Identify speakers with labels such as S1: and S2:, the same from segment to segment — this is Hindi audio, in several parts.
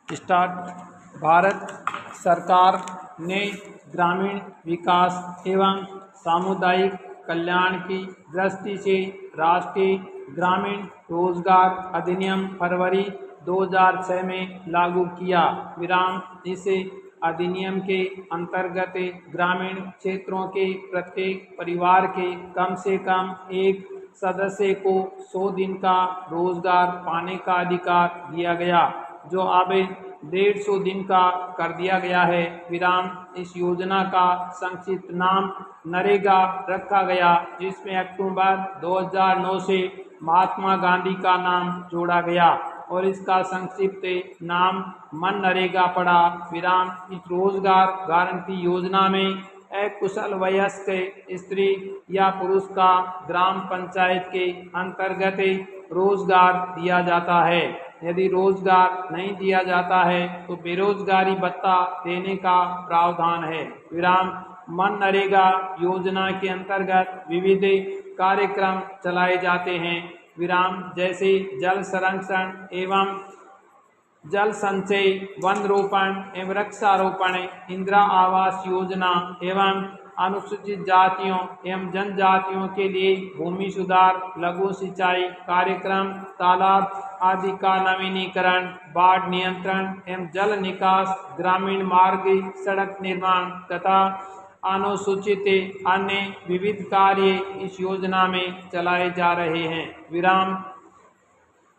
S1: स्टार्ट। भारत सरकार ने ग्रामीण विकास एवं सामुदायिक कल्याण की दृष्टि से राष्ट्रीय ग्रामीण रोजगार अधिनियम फरवरी 2006 में लागू किया। इस अधिनियम के अंतर्गत ग्रामीण क्षेत्रों के प्रत्येक परिवार के कम से कम एक सदस्य को 100 दिन का रोजगार पाने का अधिकार दिया गया, जो अब 150 दिन का कर दिया गया है। इस योजना का संक्षिप्त नाम नरेगा रखा गया, जिसमें अक्टूबर 2009 से महात्मा गांधी का नाम जोड़ा गया और इसका संक्षिप्त नाम मनरेगा पड़ा। इस रोजगार गारंटी योजना में अकुशल वयस्क स्त्री या पुरुष का ग्राम पंचायत के अंतर्गत रोजगार दिया जाता है। यदि रोजगार नहीं दिया जाता है तो बेरोजगारी भत्ता देने का प्रावधान है। मनरेगा योजना के अंतर्गत विविध कार्यक्रम चलाए जाते हैं, जैसे जल संरक्षण एवं जल संचय, वन रोपण एवं वृक्षारोपण, इंदिरा आवास योजना एवं अनुसूचित जातियों एवं जनजातियों के लिए भूमि सुधार, लघु सिंचाई कार्यक्रम, तालाब आदि का नवीनीकरण, बाढ़ नियंत्रण एवं जल निकास, ग्रामीण मार्ग सड़क निर्माण तथा अनुसूचित अन्य विविध कार्य इस योजना में चलाए जा रहे हैं।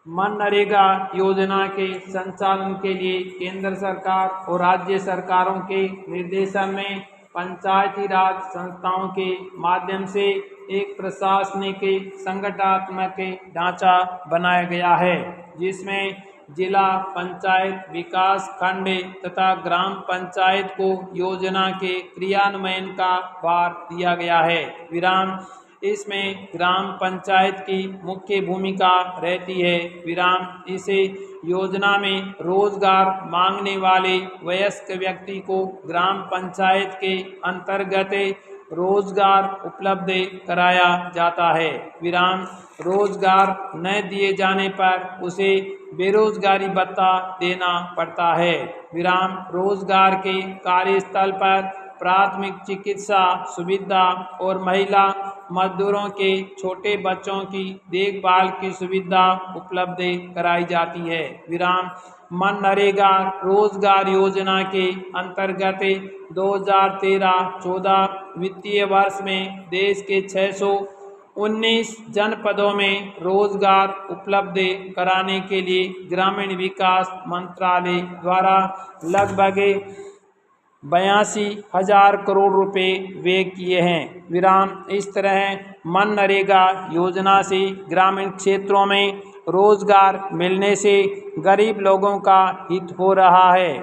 S1: मनरेगा योजना के संचालन के लिए केंद्र सरकार और राज्य सरकारों के निर्देशन में पंचायती राज संस्थाओं के माध्यम से एक प्रशासनिक संगठनात्मक ढांचा बनाया गया है, जिसमें जिला पंचायत विकास खंड तथा ग्राम पंचायत को योजना के क्रियान्वयन का भार दिया गया है। इसमें ग्राम पंचायत की मुख्य भूमिका रहती है। इस योजना में रोजगार मांगने वाले वयस्क व्यक्ति को ग्राम पंचायत के अंतर्गत रोजगार उपलब्ध कराया जाता है। रोजगार न दिए जाने पर उसे बेरोजगारी भत्ता देना पड़ता है। रोजगार के कार्यस्थल पर प्राथमिक चिकित्सा सुविधा और महिला मजदूरों के छोटे बच्चों की देखभाल की सुविधा उपलब्ध कराई जाती है। मनरेगा रोजगार योजना के अंतर्गत 2013-14 वित्तीय वर्ष में देश के 619 जनपदों में रोजगार उपलब्ध कराने के लिए ग्रामीण विकास मंत्रालय द्वारा लगभग 82,000 करोड़ रुपए व्यय किए हैं। इस तरह मनरेगा योजना से ग्रामीण क्षेत्रों में रोजगार मिलने से गरीब लोगों का हित हो रहा है।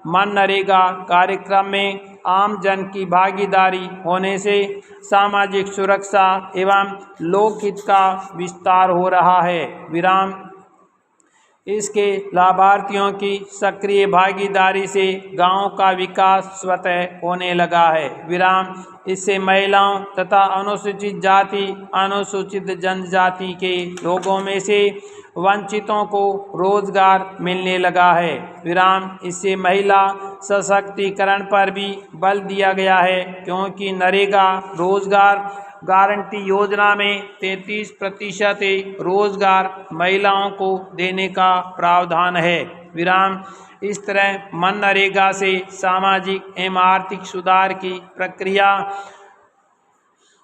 S1: मनरेगा कार्यक्रम में आम जन की भागीदारी होने से सामाजिक सुरक्षा एवं लोकहित का विस्तार हो रहा है। इसके लाभार्थियों की सक्रिय भागीदारी से गांव का विकास स्वतः होने लगा है। इससे महिलाओं तथा अनुसूचित जाति, अनुसूचित जनजाति के लोगों में से वंचितों को रोजगार मिलने लगा है। इससे महिला सशक्तिकरण पर भी बल दिया गया है, क्योंकि नरेगा रोजगार गारंटी योजना में 33% रोजगार महिलाओं को देने का प्रावधान है। इस तरह मनरेगा से सामाजिक एवं आर्थिक सुधार की प्रक्रिया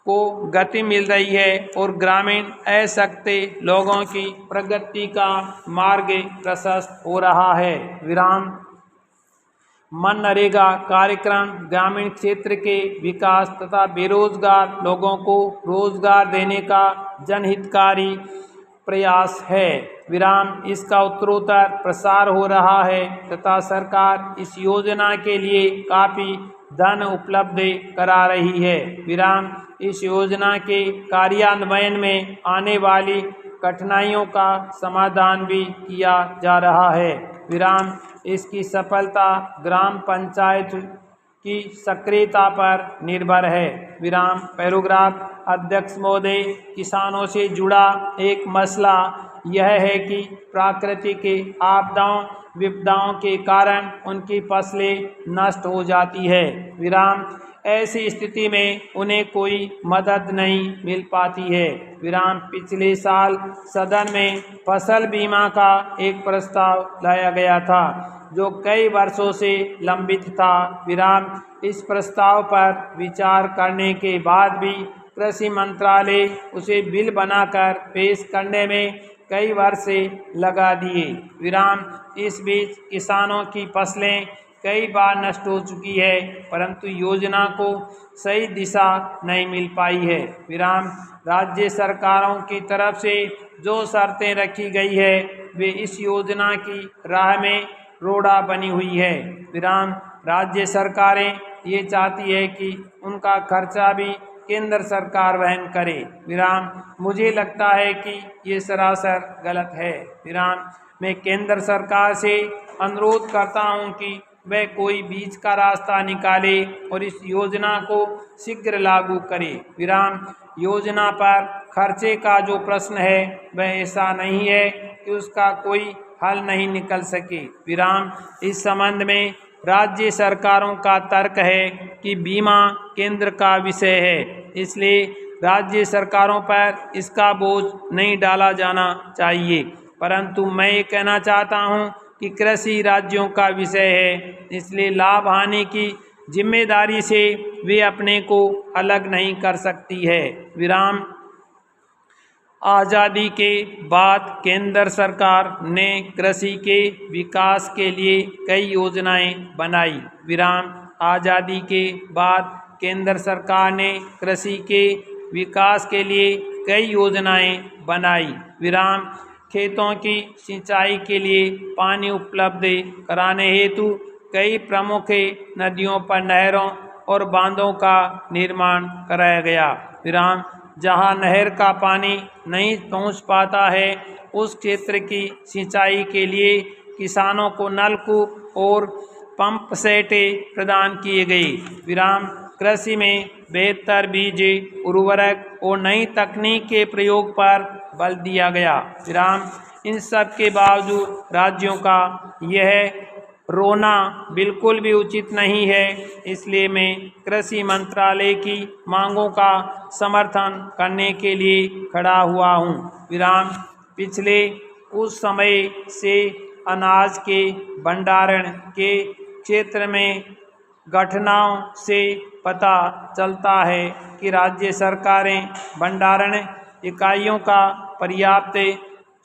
S1: को गति मिल रही है और ग्रामीण अशक्त लोगों की प्रगति का मार्ग प्रशस्त हो रहा है। मनरेगा कार्यक्रम ग्रामीण क्षेत्र के विकास तथा बेरोजगार लोगों को रोजगार देने का जनहितकारी प्रयास है। इसका उत्तरोत्तर प्रसार हो रहा है तथा सरकार इस योजना के लिए काफ़ी धन उपलब्ध करा रही है। इस योजना के कार्यान्वयन में आने वाली कठिनाइयों का समाधान भी किया जा रहा है। इसकी सफलता ग्राम पंचायत की सक्रियता पर निर्भर है। पैराग्राफ। अध्यक्ष महोदय, किसानों से जुड़ा एक मसला यह है कि प्राकृतिक आपदाओं विपदाओं के कारण उनकी फसलें नष्ट हो जाती है। विराम ऐसी स्थिति में उन्हें कोई मदद नहीं मिल पाती है। विराम पिछले साल सदन में फसल बीमा का एक प्रस्ताव लाया गया था जो कई वर्षों से लंबित था। विराम इस प्रस्ताव पर विचार करने के बाद भी कृषि मंत्रालय उसे बिल बनाकर पेश करने में कई वर्ष लगा दिए। विराम इस बीच किसानों की फसलें कई बार नष्ट हो चुकी है, परंतु योजना को सही दिशा नहीं मिल पाई है। विराम राज्य सरकारों की तरफ से जो शर्तें रखी गई है वे इस योजना की राह में रोड़ा बनी हुई है। विराम राज्य सरकारें ये चाहती है कि उनका खर्चा भी केंद्र सरकार वहन करे। विराम मुझे लगता है कि ये सरासर गलत है। विराम मैं केंद्र सरकार से अनुरोध करता हूं कि वह कोई बीच का रास्ता निकाले और इस योजना को शीघ्र लागू करे। विराम योजना पर खर्चे का जो प्रश्न है वह ऐसा नहीं है कि उसका कोई हल नहीं निकल सके। विराम इस संबंध में राज्य सरकारों का तर्क है कि बीमा केंद्र का विषय है, इसलिए राज्य सरकारों पर इसका बोझ नहीं डाला जाना चाहिए। परंतु मैं ये कहना चाहता हूँ कि कृषि राज्यों का विषय है, इसलिए लाभ हानि की जिम्मेदारी से वे अपने को अलग नहीं कर सकती है। विराम आज़ादी के बाद केंद्र सरकार ने कृषि के विकास के लिए कई योजनाएं बनाई। विराम आज़ादी के बाद केंद्र सरकार ने कृषि के विकास के लिए कई योजनाएं बनाई। विराम खेतों की सिंचाई के लिए पानी उपलब्ध कराने हेतु कई प्रमुख नदियों पर नहरों और बांधों का निर्माण कराया गया। विराम जहां नहर का पानी नहीं पहुंच पाता है उस क्षेत्र की सिंचाई के लिए किसानों को नलकूप और पंप सेट प्रदान किए गए। विराम कृषि में बेहतर बीज उर्वरक और नई तकनीक के प्रयोग पर बल दिया गया। विराम इन सब के बावजूद राज्यों का यह रोना बिल्कुल भी उचित नहीं है, इसलिए मैं कृषि मंत्रालय की मांगों का समर्थन करने के लिए खड़ा हुआ हूँ। विराम पिछले कुछ समय से अनाज के भंडारण के क्षेत्र में घटनाओं से पता चलता है कि राज्य सरकारें भंडारण इकाइयों का पर्याप्त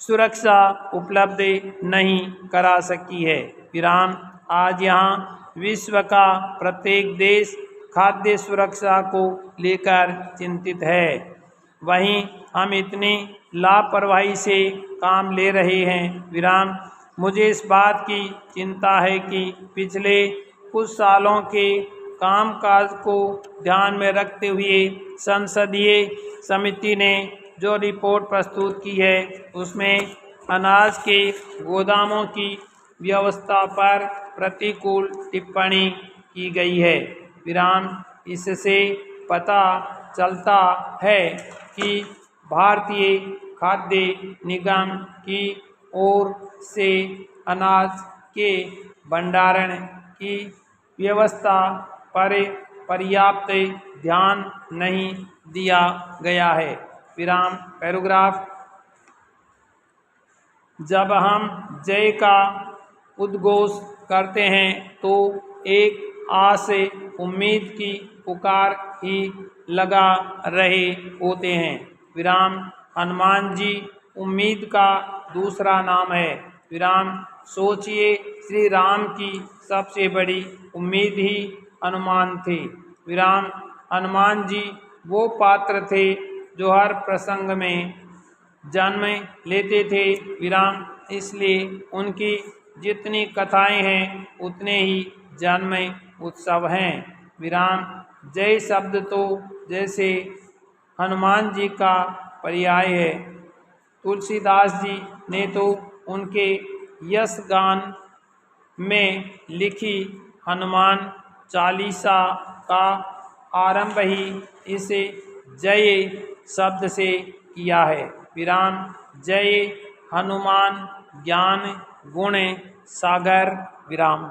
S1: सुरक्षा उपलब्ध नहीं करा सकी है। विराम आज यहाँ विश्व का प्रत्येक देश खाद्य सुरक्षा को लेकर चिंतित है, वहीं हम इतनी लापरवाही से काम ले रहे हैं। विराम मुझे इस बात की चिंता है कि पिछले कुछ सालों के कामकाज को ध्यान में रखते हुए संसदीय समिति ने जो रिपोर्ट प्रस्तुत की है उसमें अनाज के गोदामों की व्यवस्था पर प्रतिकूल टिप्पणी की गई है। विराम इससे पता चलता है कि भारतीय खाद्य निगम की ओर से अनाज के भंडारण की व्यवस्था पर पर्याप्त ध्यान नहीं दिया गया है। विराम पैराग्राफ जब हम जय का उद्घोष करते हैं तो एक आस उम्मीद की पुकार ही लगा रहे होते हैं। विराम हनुमान जी उम्मीद का दूसरा नाम है। विराम सोचिए श्री राम की सबसे बड़ी उम्मीद ही हनुमान थे। विराम हनुमान जी वो पात्र थे जो हर प्रसंग में जन्म लेते थे। विराम इसलिए उनकी जितनी कथाएं हैं उतने ही जन्म उत्सव हैं। विराम जय शब्द तो जैसे हनुमान जी का पर्याय है। तुलसीदास जी ने तो उनके यश गान में लिखी हनुमान चालीसा का आरंभ ही इस जय शब्द से किया है। विराम जय हनुमान ज्ञान गुण सागर विराम।